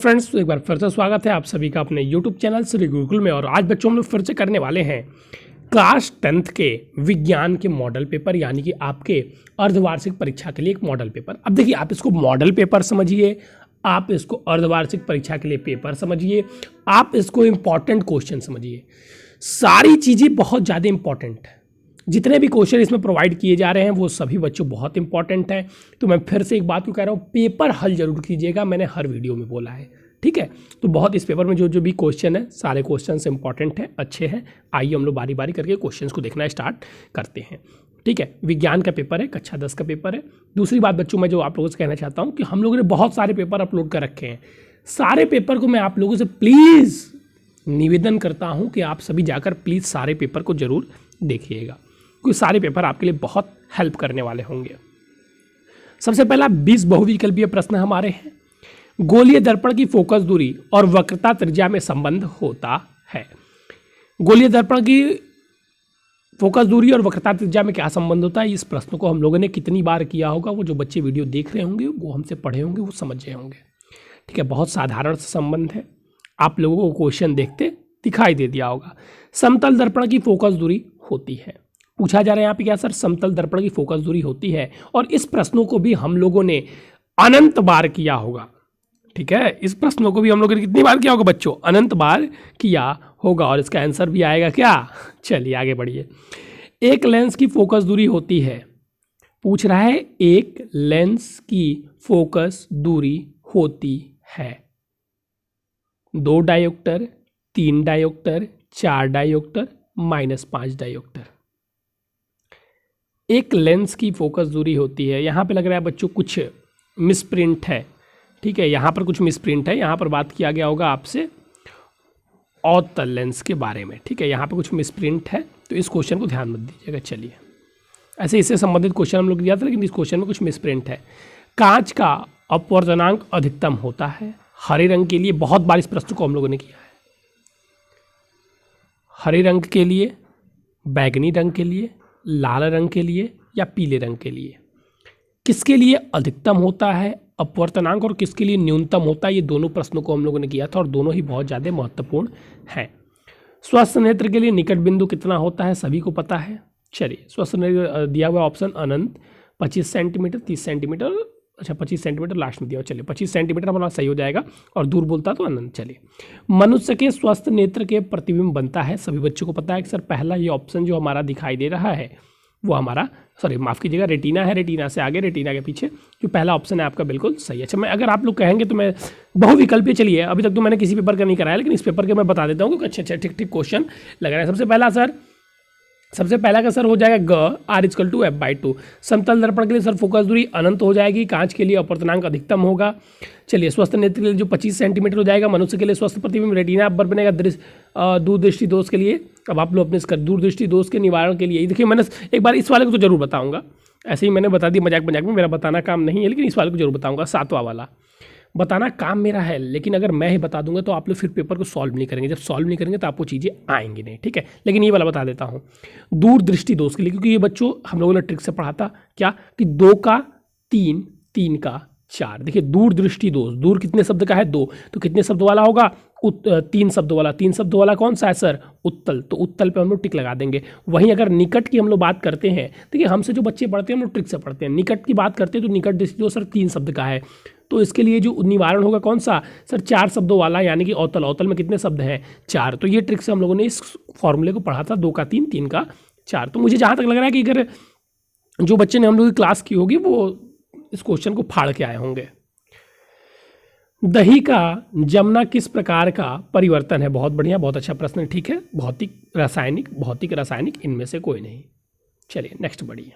Friends, तो एक बार फिर से स्वागत है आप सभी का अपने YouTube चैनल श्री गुरुकुल में। और आज बच्चों हम लोग फिर से करने वाले हैं क्लास 10th के विज्ञान के मॉडल पेपर, यानी कि आपके अर्धवार्षिक परीक्षा के लिए एक मॉडल पेपर। अब देखिए, आप इसको मॉडल पेपर समझिए, आप इसको अर्धवार्षिक परीक्षा के लिए पेपर समझिए, आप इसको इम्पॉर्टेंट क्वेश्चन समझिए। सारी चीज़ें बहुत ज़्यादा इंपॉर्टेंट है। जितने भी क्वेश्चन इसमें प्रोवाइड किए जा रहे हैं वो सभी बच्चों बहुत इंपॉर्टेंट हैं। तो मैं फिर से एक बात को कह रहा हूँ, पेपर हल जरूर कीजिएगा, मैंने हर वीडियो में बोला है, ठीक है। तो बहुत इस पेपर में जो जो भी क्वेश्चन है, सारे क्वेश्चन इंपॉर्टेंट हैं, अच्छे हैं। आइए हम लोग बारी बारी करके क्वेश्चन को देखना स्टार्ट करते हैं, ठीक है। विज्ञान का पेपर है, कक्षा 10 का पेपर है। दूसरी बात बच्चों, मैं जो आप लोगों से कहना चाहता हूँ कि हम लोगों ने बहुत सारे पेपर अपलोड कर रखे हैं। सारे पेपर को मैं आप लोगों से प्लीज़ निवेदन करता हूँ कि आप सभी जाकर प्लीज़ सारे पेपर को जरूर देखिएगा, क्योंकि सारे पेपर आपके लिए बहुत हेल्प करने वाले होंगे। सबसे पहला 20 बहुविकल्पीय प्रश्न हमारे हैं। गोलीय दर्पण की फोकस दूरी और वक्रता त्रिज्या में संबंध होता है। गोलीय दर्पण की फोकस दूरी और वक्रता त्रिज्या में क्या संबंध होता है, इस प्रश्न को हम लोगों ने कितनी बार किया होगा, वो जो बच्चे वीडियो देख रहे होंगे वो हमसे पढ़े होंगे, वो समझ रहे होंगे, ठीक है। बहुत साधारण सा संबंध है, आप लोगों को क्वेश्चन देखते दिखाई दे दिया होगा। समतल दर्पण की फोकस दूरी होती है। पूछा जा रहा है यहाँ पे क्या सर, समतल दर्पण की फोकस दूरी होती है। और इस प्रश्नों को भी हम लोगों ने अनंत बार किया होगा, ठीक है। इस प्रश्नों को भी हम लोगों ने कितनी बार किया होगा बच्चों, अनंत बार किया होगा। और इसका आंसर भी आएगा क्या, चलिए आगे बढ़िए। एक लेंस की फोकस दूरी होती है, पूछ रहा है एक लेंस की फोकस दूरी होती है 2 डायोप्टर, 3 डायोप्टर, 4 डायोप्टर, -5 डायोप्टर। एक लेंस की फोकस दूरी होती है। यहाँ पे लग रहा है बच्चों कुछ मिसप्रिंट है, ठीक है। यहाँ पर कुछ मिसप्रिंट है, यहाँ पर बात किया गया होगा आपसे अवतल लेंस के बारे में, ठीक है। यहाँ पे कुछ मिसप्रिंट है, तो इस क्वेश्चन को ध्यान मत दीजिएगा। चलिए, ऐसे इससे संबंधित क्वेश्चन हम लोग दिया था, लेकिन इस क्वेश्चन में कुछ मिसप्रिंट है। कांच का अपवर्तनांक अधिकतम होता है हरे रंग के लिए। बहुत बार इस प्रश्न को हम लोगों ने किया है। हरे रंग के लिए, बैगनी रंग के लिए, लाल रंग के लिए या पीले रंग के लिए, किसके लिए अधिकतम होता है अपवर्तनांक और किसके लिए न्यूनतम होता है, ये दोनों प्रश्नों को हम लोगों ने किया था और दोनों ही बहुत ज़्यादा महत्वपूर्ण हैं। स्वस्थ नेत्र के लिए निकट बिंदु कितना होता है, सभी को पता है। चलिए, स्वस्थ नेत्र दिया हुआ ऑप्शन अनंत, 25 सेंटीमीटर, 30 सेंटीमीटर, अच्छा 25 सेंटीमीटर लास्ट में दिया, चलिए 25 सेंटीमीटर हमारा सही हो जाएगा। और दूर बोलता तो अनंत। चलिए, मनुष्य के स्वस्थ नेत्र के प्रतिबिंब बनता है, सभी बच्चों को पता है कि सर पहला ये ऑप्शन जो हमारा दिखाई दे रहा है वो हमारा, सॉरी माफ़ कीजिएगा, रेटिना है। रेटिना से आगे, रेटिना के पीछे जो पहला ऑप्शन है आपका बिल्कुल सही है। अच्छा, मैं अगर आप लोग कहेंगे तो मैं बहुविकल्पीय, चलिए अभी तक तो मैंने किसी पेपर का नहीं कराया, लेकिन इस पेपर के मैं बता देता हूँ क्योंकि अच्छा ठीक क्वेश्चन लग रहा है। सबसे पहला का सर हो जाएगा ग R=F/2। समतल दर्पण के लिए सर फोकस दूरी अनंत हो जाएगी, कांच के लिए अपवर्तनांक अधिकतम होगा। चलिए, स्वस्थ नेत्र के लिए जो 25 सेंटीमीटर हो जाएगा, मनुष्य के लिए स्वस्थ प्रतिबिंब रेटिना पर बनेगा। दूरदृष्टि दोष के लिए, अब आप लोग अपने दूरदृष्टि दोष के निवारण के लिए, देखिए मैंने एक बार इस वाले को तो जरूर बताऊंगा, ऐसे ही मैंने बता दी मजाक में, मेरा बताना काम नहीं है, लेकिन इस वाले को जरूर बताऊंगा। 7वां वाला बताना काम मेरा है, लेकिन अगर मैं ही बता दूंगा तो आप लोग फिर पेपर को सॉल्व नहीं करेंगे। जब सॉल्व नहीं करेंगे तो आपको चीज़ें आएंगी नहीं, ठीक है। लेकिन ये वाला बता देता हूँ, दूरदृष्टि दोष के लिए, क्योंकि ये बच्चों हम लोगों ने ट्रिक से पढ़ा था क्या कि 2 का 3, 3 का 4। देखिए, दूरदृष्टि दोष, दूर कितने शब्द का है 2, तो कितने शब्द वाला होगा 3 शब्दों वाला। 3 शब्दों वाला कौन सा है सर, उत्तल, तो उत्तल पे हम लोग टिक लगा देंगे। वहीं अगर निकट की हम लोग बात करते हैं, देखिए हमसे जो बच्चे पढ़ते हैं हम लोग ट्रिक से पढ़ते हैं, निकट की बात करते हैं तो निकट दृष्टि दोष सर 3 शब्द का है, तो इसके लिए जो निवारण होगा कौन सा सर, 4 शब्दों वाला, यानी कि अवतल। अवतल में कितने शब्द हैं 4, तो ये ट्रिक से हम लोगों ने इस फॉर्मूले को पढ़ा था, 2 का 3, 3 का 4। तो मुझे जहाँ तक लग रहा है कि अगर जो बच्चे ने हम लोग की क्लास की होगी वो इस क्वेश्चन को फाड़ के आए होंगे। दही का जमना किस प्रकार का परिवर्तन है, बहुत बढ़िया, बहुत अच्छा प्रश्न, ठीक है। भौतिक रासायनिक इनमें से कोई नहीं। चलिए नेक्स्ट बढ़िए।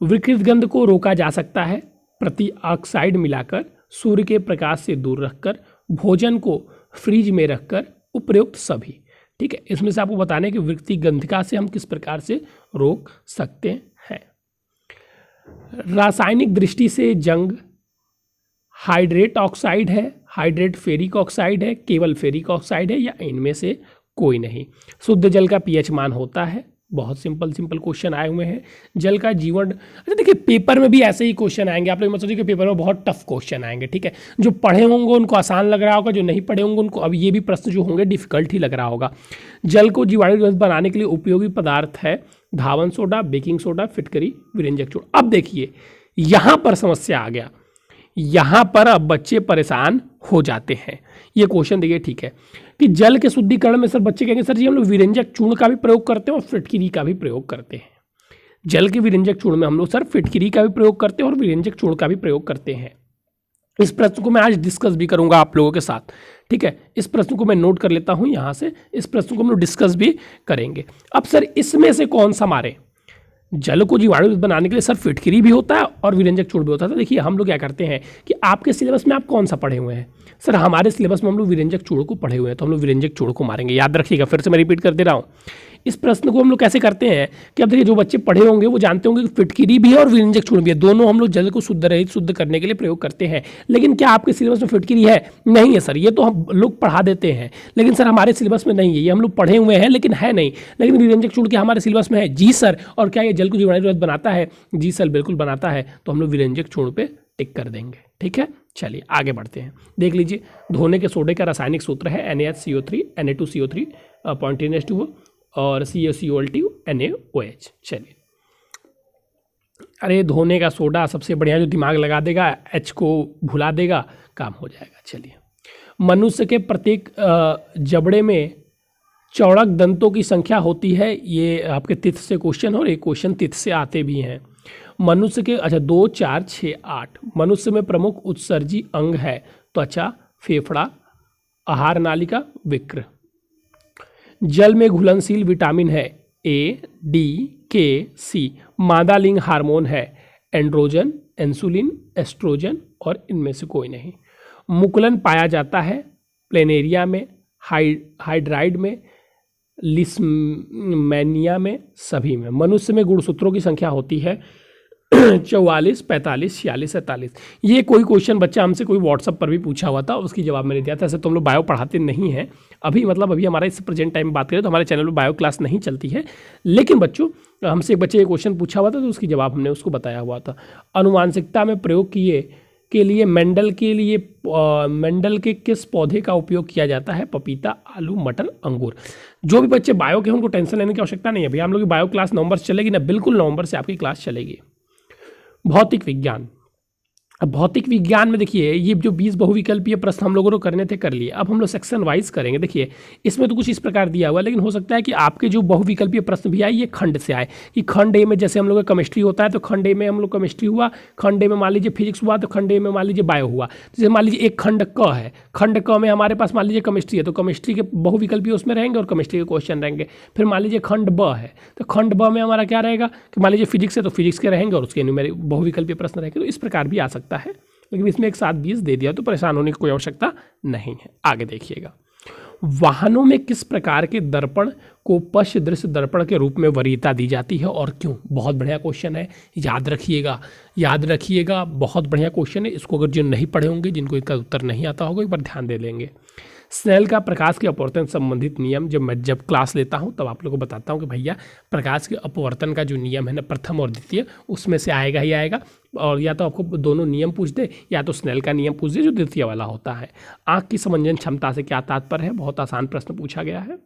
विकृत गंध को रोका जा सकता है प्रति ऑक्साइड मिलाकर, सूर्य के प्रकाश से दूर रखकर, भोजन को फ्रीज में रखकर, उपयुक्त सभी, ठीक है। इसमें से आपको बताने कि विकृत गंधिका से हम किस प्रकार से रोक सकते हैं। रासायनिक दृष्टि से जंग हाइड्रेट ऑक्साइड है, हाइड्रेट फेरिक ऑक्साइड है, केवल फेरिक ऑक्साइड है, या इनमें से कोई नहीं। शुद्ध जल का पीएच मान होता है बहुत सिंपल सिंपल क्वेश्चन आए हुए हैं। जल का जीवन, अच्छा देखिए पेपर में भी ऐसे ही क्वेश्चन आएंगे, आप लोग मत सोचिए कि पेपर में बहुत टफ क्वेश्चन आएंगे, ठीक है। जो पढ़े होंगे उनको आसान लग रहा होगा, जो नहीं पढ़े होंगे उनको अब ये भी प्रश्न जो होंगे डिफिकल्ट ही लग रहा होगा। जल को जीवाणु रहित बनाने के लिए उपयोगी पदार्थ है धावन सोडा, बेकिंग सोडा, फिटकरी, विरेंजक चूर्ण। अब देखिए यहाँ पर समस्या आ गया, यहाँ पर अब बच्चे परेशान हो जाते हैं। ये क्वेश्चन देखिए, ठीक है, कि जल के शुद्धिकरण में सर बच्चे कहेंगे सर जी हम लोग विरेंजक चूर्ण का भी प्रयोग करते हैं और फिटकिरी का भी प्रयोग करते हैं। जल के विरेंजक चूर्ण में हम लोग सर फिटकिरी का भी प्रयोग करते हैं और विरेंजक चूर्ण का भी प्रयोग करते हैं। इस प्रश्न को मैं आज डिस्कस भी करूंगा आप लोगों के साथ, ठीक है। इस प्रश्न को मैं नोट कर लेता हूं यहाँ से, इस प्रश्न को हम लोग डिस्कस भी करेंगे। अब सर इसमें से कौन सा मारे, जल को जीवाणु बनाने के लिए सर फिटकिरी भी होता है और विरेंजक चूर्ण भी होता है। तो देखिए हम लोग क्या करते हैं कि आपके सिलेबस में आप कौन सा पढ़े हुए हैं, सर हमारे सिलेबस में हम लोग विरेंजक चूर्ण को पढ़े हुए हैं, तो हम लोग विरेंजक चूर्ण को मारेंगे। याद रखिएगा, फिर से मैं रिपीट कर दे रहा हूँ। इस प्रश्न को हम लोग कैसे करते हैं कि अब देखिए जो बच्चे पढ़े होंगे वो जानते होंगे कि फिटकिरी भी है और विरेंजक चूर्ण भी है, दोनों हम लोग जल को शुद्ध रहित शुद्ध करने के लिए प्रयोग करते हैं। लेकिन क्या आपके सिलेबस में फिटकिरी है? नहीं है सर, ये तो हम लोग पढ़ा देते हैं, लेकिन सर हमारे सिलेबस में नहीं है, ये हम लोग पढ़े हुए हैं लेकिन है नहीं। लेकिन विरेंजक चूर्ण क्या हमारे सिलेबस में है? जी सर। और क्या ये जल को जीवाणु रहित बनाता है? जी सर बिल्कुल बनाता है, तो हम लोग विरेंजक चूर्ण पे टिक कर देंगे, ठीक है। चलिए आगे बढ़ते हैं। देख लीजिए, धोने के सोडे का रासायनिक सूत्र है NaHCO3 Na2CO3 (N2) और CaCO2 NaOH। चलिए, अरे धोने का सोडा सबसे बढ़िया, जो दिमाग लगा देगा H को भुला देगा, काम हो जाएगा। चलिए, मनुष्य के प्रत्येक जबड़े में चौड़क दंतों की संख्या होती है। ये आपके तिथ से क्वेश्चन और एक क्वेश्चन तिथ से आते भी हैं। मनुष्य के 2, 4, 6, 8 मनुष्य में प्रमुख उत्सर्जी अंग है त्वचा, फेफड़ा, आहार नालिका, वृक्क। जल में घुलनशील विटामिन है A, D, K, C। मादा लिंग हार्मोन है एंड्रोजन, इंसुलिन, एस्ट्रोजन और इनमें से कोई नहीं। मुकुलन पाया जाता है प्लेनेरिया में, हाइड्राइड में, लिस्मेनिया में, सभी में। मनुष्य में गुणसूत्रों की संख्या होती है 44, 45, 46, 47। ये कोई क्वेश्चन बच्चा हमसे कोई व्हाट्सअप पर भी पूछा हुआ था, उसकी जवाब मैंने दिया था। ऐसे तो हम लोग बायो पढ़ाते नहीं हैं अभी, मतलब अभी हमारा इस प्रेजेंट टाइम में बात करें तो हमारे चैनल में बायो क्लास नहीं चलती है, लेकिन बच्चों हमसे एक बच्चे ये क्वेश्चन पूछा हुआ था तो उसकी जवाब हमने उसको बताया हुआ था। अनुवांशिकता में प्रयोग के लिए मेंडल के किस पौधे का उपयोग किया जाता है? पपीता, आलू, मटर, अंगूर। जो भी बच्चे बायो के हैं उनको टेंशन लेने की आवश्यकता नहीं है भैया, हम लोग की बायो क्लास नवंबर से चलेगी ना, बिल्कुल नवंबर से आपकी क्लास चलेगी। भौतिक विज्ञान, अब भौतिक विज्ञान में देखिए ये जो 20 बहुविकल्पीय प्रश्न हम लोगों को करने थे कर लिए। अब हम लोग सेक्शन वाइज करेंगे। देखिए इसमें तो कुछ इस प्रकार दिया हुआ, लेकिन हो सकता है कि आपके जो बहुविकल्पीय प्रश्न भी आए ये खंड से आए, कि खंड ए में जैसे हम लोग का केमिस्ट्री होता है तो खंड ए में हम लोग केमिस्ट्री हुआ, खंड ए में मान लीजिए फिजिक्स हुआ, तो खंड ए में मान लीजिए बायो हुआ। जैसे मान लीजिए एक खंड क है, खंड क में हमारे पास मान लीजिए केमिस्ट्री है तो केमिस्ट्री के बहुविकल्पीय उसमें रहेंगे और केमिस्ट्री के क्वेश्चन रहेंगे। फिर मान लीजिए खंड ब है तो खंड ब में हमारा क्या रहेगा कि मान लीजिए फिजिक्स है तो फिजिक्स के रहेंगे और उसके न्यूमेरिक बहुविकल्पीय प्रश्न रहेंगे। तो इस प्रकार भी आ सकता है, लेकिन इसमें एक साथ 20 दे दिया तो परेशान होने की कोई आवश्यकता नहीं है। आगे देखिएगा, वाहनों में किस प्रकार के दर्पण को पश्च दृश्य दर्पण के रूप में वरीयता दी जाती है और क्यों? बहुत बढ़िया क्वेश्चन है, याद रखिएगा, बहुत बढ़िया क्वेश्चन है। इसको अगर जो नहीं पढ़े होंगे, जिनको इसका उत्तर नहीं आता होगा, एक बार ध्यान दे लेंगे। स्नेल का प्रकाश के अपवर्तन संबंधित नियम जब क्लास लेता हूं तब आप लोगों को बताता हूं कि भैया प्रकाश के अपवर्तन का जो नियम है ना, प्रथम और द्वितीय, उसमें से आएगा ही आएगा। और या तो आपको दोनों नियम पूछ दे या तो स्नेल का नियम पूछ दे जो द्वितीय वाला होता है। आंख की समंजन क्षमता से क्या तात्पर्य है? बहुत आसान प्रश्न पूछा गया है।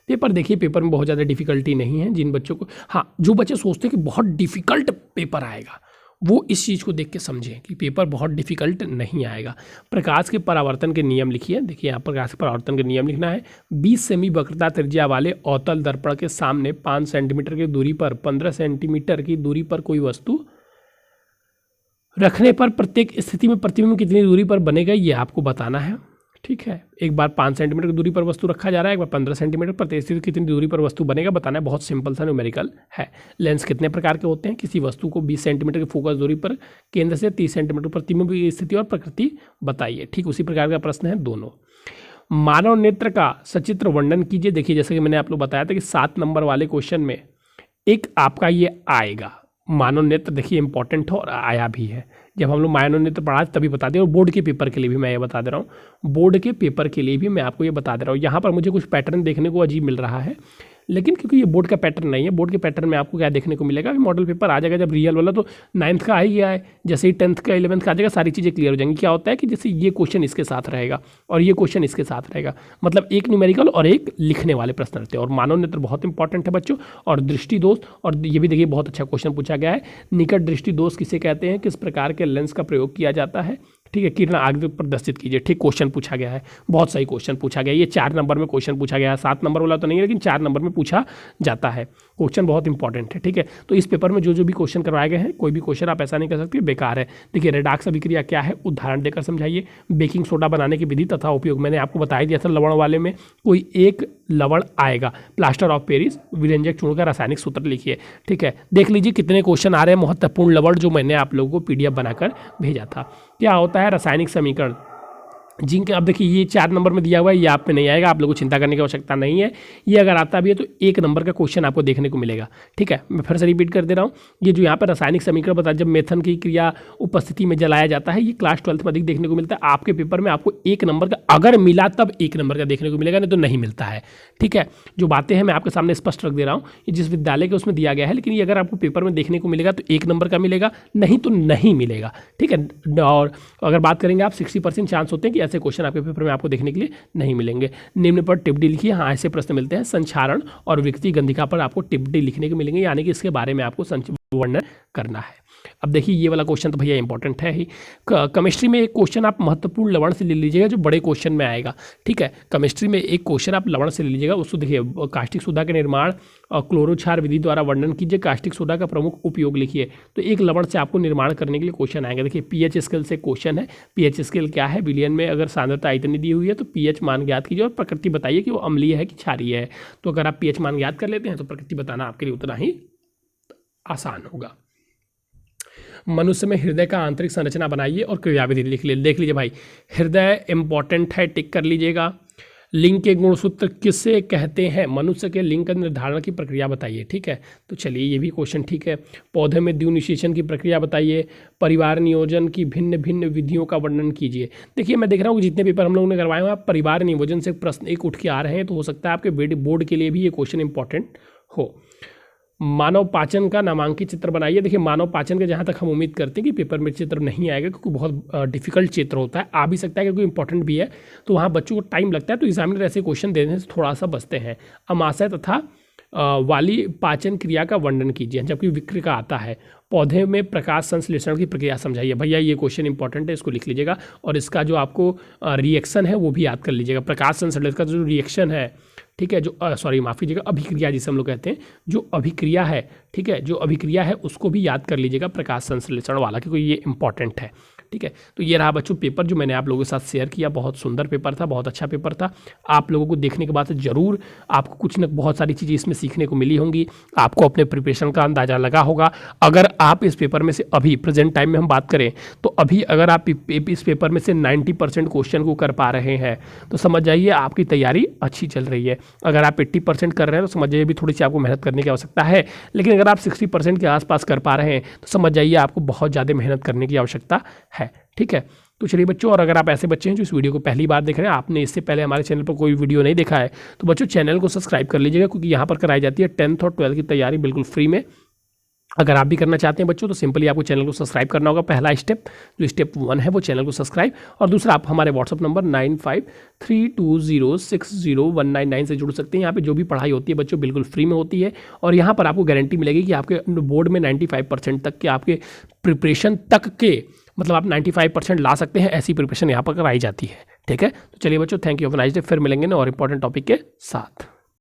पेपर देखिए, पेपर में बहुत ज़्यादा डिफिकल्टी नहीं है। जिन बच्चों को, हाँ, जो बच्चे सोचते हैं कि बहुत डिफिकल्ट पेपर आएगा वो इस चीज़ को देख के समझें कि पेपर बहुत डिफिकल्ट नहीं आएगा। प्रकाश के परावर्तन के नियम लिखिए। देखिए यहाँ प्रकाश के परावर्तन के नियम लिखना है। 20 सेमी वक्रता त्रिज्या वाले अवतल दर्पण के सामने 5 सेंटीमीटर की दूरी पर 15 सेंटीमीटर की दूरी पर कोई वस्तु रखने पर प्रत्येक स्थिति में प्रतिबिंब कितनी दूरी पर बनेगा ये आपको बताना है, ठीक है। एक बार 5 सेंटीमीटर की दूरी पर वस्तु रखा जा रहा है, एक बार 15 सेंटीमीटर पर, स्थिति कितनी दूरी पर वस्तु बनेगा बताना है। बहुत सिंपल सा न्यूमेरिकल है। लेंस कितने प्रकार के होते हैं? किसी वस्तु को 20 सेंटीमीटर की फोकस दूरी पर केंद्र से 30 सेंटीमीटर प्रतिबिंब की स्थिति और प्रकृति बताइए। ठीक उसी प्रकार का प्रश्न है दोनों। मानव नेत्र का सचित्र वर्णन कीजिए। देखिए जैसे कि मैंने आप लोग बताया था कि 7 नंबर वाले क्वेश्चन में एक आपका ये आएगा मानव नेत्र। देखिए इंपॉर्टेंट हो और आया भी है। जब हम लोग मानव नेत्र पढ़ा तभी बता दें, और बोर्ड के पेपर के लिए भी मैं ये बता दे रहा हूँ, बोर्ड के पेपर के लिए भी मैं आपको ये बता दे रहा हूँ। यहाँ पर मुझे कुछ पैटर्न देखने को अजीब मिल रहा है, लेकिन क्योंकि ये बोर्ड का पैटर्न नहीं है, बोर्ड के पैटर्न में आपको क्या देखने को मिलेगा कि मॉडल पेपर आ जाएगा जब रियल वाला, तो 9th का आ ही गया है, जैसे ही 10th का 11th का आ जाएगा सारी चीज़ें क्लियर हो जाएंगी। क्या होता है कि जैसे ये क्वेश्चन इसके साथ रहेगा और ये क्वेश्चन इसके साथ रहेगा, मतलब एक न्यूमेरिकल और एक लिखने वाले प्रश्न रहते हैं। और मानव नेत्र बहुत इंपॉर्टेंट है बच्चों, और दृष्टि दोष, और ये भी देखिए बहुत अच्छा क्वेश्चन पूछा गया है, निकट दृष्टि दोष किसे कहते हैं, किस प्रकार के लेंस का प्रयोग किया जाता है, ठीक है, किरण आगे प्रदर्शित कीजिए, ठीक क्वेश्चन पूछा गया है, बहुत सही क्वेश्चन पूछा गया है। ये 4 नंबर में क्वेश्चन पूछा गया है, 7 नंबर वाला तो नहीं है लेकिन 4 नंबर में पूछा जाता है, क्वेश्चन बहुत इंपॉर्टेंट है, ठीक है। तो इस पेपर में जो भी क्वेश्चन करवाए गए हैं, कोई भी क्वेश्चन आप ऐसा नहीं कर सकते बेकार है। देखिए रेडॉक्स अभिक्रिया क्या है, उदाहरण देकर समझाइए। बेकिंग सोडा बनाने की विधि तथा उपयोग, मैंने आपको बता दिया था लवण वाले में कोई एक लवण आएगा, प्लास्टर ऑफ पेरिस, विरंजक चूर्ण का रासायनिक सूत्र लिखिए, ठीक है। देख लीजिए कितने क्वेश्चन आ रहे हैं, महत्वपूर्ण लवण जो मैंने आप लोगों को PDF बनाकर भेजा था। क्या होता है रासायनिक समीकरण जिंक, अब देखिए ये 4 नंबर में दिया हुआ है, ये आप में नहीं आएगा, आप लोगों को चिंता करने की आवश्यकता नहीं है। ये अगर आता भी है तो 1 नंबर का क्वेश्चन आपको देखने को मिलेगा, ठीक है। मैं फिर से रिपीट कर दे रहा हूँ, ये जो यहाँ पर रासायनिक समीकरण बता, जब मेथन की क्रिया उपस्थिति में जलाया जाता है, ये क्लास 12th में अधिक देखने को मिलता है। आपके पेपर में आपको 1 नंबर का अगर मिला तब 1 नंबर का देखने को मिलेगा, नहीं तो नहीं मिलता है, ठीक है। जो बातें हैं मैं आपके सामने स्पष्ट रख दे रहा हूँ, ये जिस विद्यालय के उसमें दिया गया है, लेकिन ये अगर आपको पेपर में देखने को मिलेगा तो 1 नंबर का मिलेगा, नहीं तो नहीं मिलेगा, ठीक है। और अगर बात करेंगे आप 60% चांस होते हैं कि ऐसे क्वेश्चन आपके पेपर में आपको देखने के लिए नहीं मिलेंगे। निम्न पर टिप्पणी लिखिए, हाँ ऐसे प्रश्न मिलते हैं। संचारण और विकृति गंधिका पर आपको टिप्पणी लिखने को मिलेंगे, यानी कि इसके बारे में आपको वर्णन करना है। अब देखिए ये वाला क्वेश्चन तो भैया इंपॉर्टेंट है ही। केमिस्ट्री में एक क्वेश्चन आप महत्वपूर्ण लवण से ले लीजिएगा जो बड़े क्वेश्चन में आएगा, ठीक है। केमिस्ट्री में एक क्वेश्चन आप लवण से ले लीजिएगा, उसको देखिए कास्टिक सोडा के निर्माण और क्लोरोक्षार विधि द्वारा वर्णन कीजिए, कास्टिक सोडा का प्रमुख उपयोग लिखिए। तो एक लवण से आपको निर्माण करने के लिए क्वेश्चन आएगा। देखिए पीएच स्केल से क्वेश्चन है, पीएच स्केल क्या है, विलियन में अगर सांद्रता इतनी दी हुई है तो पीएच मान ज्ञात कीजिए और प्रकृति बताइए कि वो अम्लीय है कि क्षारीय है। तो अगर आप पीएच मान ज्ञात कर लेते हैं तो प्रकृति बताना आपके लिए उतना ही आसान होगा। मनुष्य में हृदय का आंतरिक संरचना बनाइए और क्रियाविधि लिख लीजिए। देख लीजिए भाई, हृदय इंपॉर्टेंट है, टिक कर लीजिएगा। लिंग के गुणसूत्र किसे कहते हैं, मनुष्य के लिंग का निर्धारण की प्रक्रिया बताइए, ठीक है। तो चलिए ये भी क्वेश्चन ठीक है। पौधे में द्विनिषेचन की प्रक्रिया बताइए। परिवार नियोजन की भिन्न भिन्न विधियों का वर्णन कीजिए। देखिए मैं देख रहा हूँ कि जितने पेपर हम लोगों ने करवाए हैं, आप परिवार नियोजन से प्रश्न एक उठ के आ रहे हैं, तो हो सकता है आपके बोर्ड के लिए भी ये क्वेश्चन इंपॉर्टेंट हो। मानव पाचन का नामांकित चित्र बनाइए। देखिए मानव पाचन का जहाँ तक हम उम्मीद करते हैं कि पेपर में चित्र नहीं आएगा, क्योंकि बहुत डिफिकल्ट चित्र होता है, आ भी सकता है क्योंकि इंपॉर्टेंट भी है, तो वहाँ बच्चों को टाइम लगता है, तो एग्जामिनर ऐसे क्वेश्चन देने से थोड़ा सा बचते हैं। अमाशय तथा वाली पाचन क्रिया का वर्णन कीजिए, जबकि विक्र का आता है। पौधे में प्रकाश संश्लेषण की प्रक्रिया समझाइए। भैया ये क्वेश्चन इंपॉर्टेंट है, इसको लिख लीजिएगा और इसका जो आपको रिएक्शन है वो भी याद कर लीजिएगा। प्रकाश संश्लेषण का जो रिएक्शन है, ठीक है, जो सॉरी माफ़ कीजिएगा, अभिक्रिया जिसे हम लोग कहते हैं, जो अभिक्रिया है, ठीक है, जो अभिक्रिया है उसको भी याद कर लीजिएगा, प्रकाश संश्लेषण वाला, क्योंकि ये इंपॉर्टेंट है, ठीक है। तो ये रहा बच्चों पेपर जो मैंने आप लोगों के साथ शेयर किया। बहुत सुंदर पेपर था, बहुत अच्छा पेपर था। आप लोगों को देखने के बाद ज़रूर आपको कुछ न बहुत सारी चीज़ें इसमें सीखने को मिली होंगी, आपको अपने प्रिपरेशन का अंदाज़ा लगा होगा। अगर आप इस पेपर में से अभी प्रेजेंट टाइम में हम बात करें तो अभी अगर आप इस पेपर में से 90% क्वेश्चन को कर पा रहे हैं तो समझ जाइए आपकी तैयारी अच्छी चल रही है। अगर आप 80% कर रहे हैं तो समझ जाइए भी थोड़ी सी आपको मेहनत करने की आवश्यकता है, लेकिन अगर आप 60% के आसपास कर पा रहे हैं तो समझ जाइए आपको बहुत ज़्यादा मेहनत करने की आवश्यकता है, ठीक है। तो चलिए बच्चों, और अगर आप ऐसे बच्चे हैं जो इस वीडियो को पहली बार देख रहे हैं, आपने इससे पहले हमारे चैनल पर कोई वीडियो नहीं देखा है, तो बच्चों चैनल को सब्सक्राइब कर लीजिएगा, क्योंकि यहाँ पर कराई जाती है 10th और 12th की तैयारी बिल्कुल फ्री में। अगर आप भी करना चाहते हैं बच्चों तो सिंपली आपको चैनल को सब्सक्राइब करना होगा। पहला स्टेप जो स्टेप 1 है वो चैनल को सब्सक्राइब, और दूसरा आप हमारे व्हाट्सअप नंबर 9532060199 से जुड़ सकते हैं। यहाँ पे जो भी पढ़ाई होती है बच्चों बिल्कुल फ्री में होती है, और यहाँ पर आपको गारंटी मिलेगी कि आपके बोर्ड में 95% तक के आपके प्रिपरेशन तक के, मतलब आप 95% ला सकते हैं, ऐसी प्रिपरेशन यहाँ पर कराई जाती है, ठीक है। तो चलिए बच्चों, thank you, have a nice day. फिर मिलेंगे ना और इंपॉर्टेंट टॉपिक के साथ।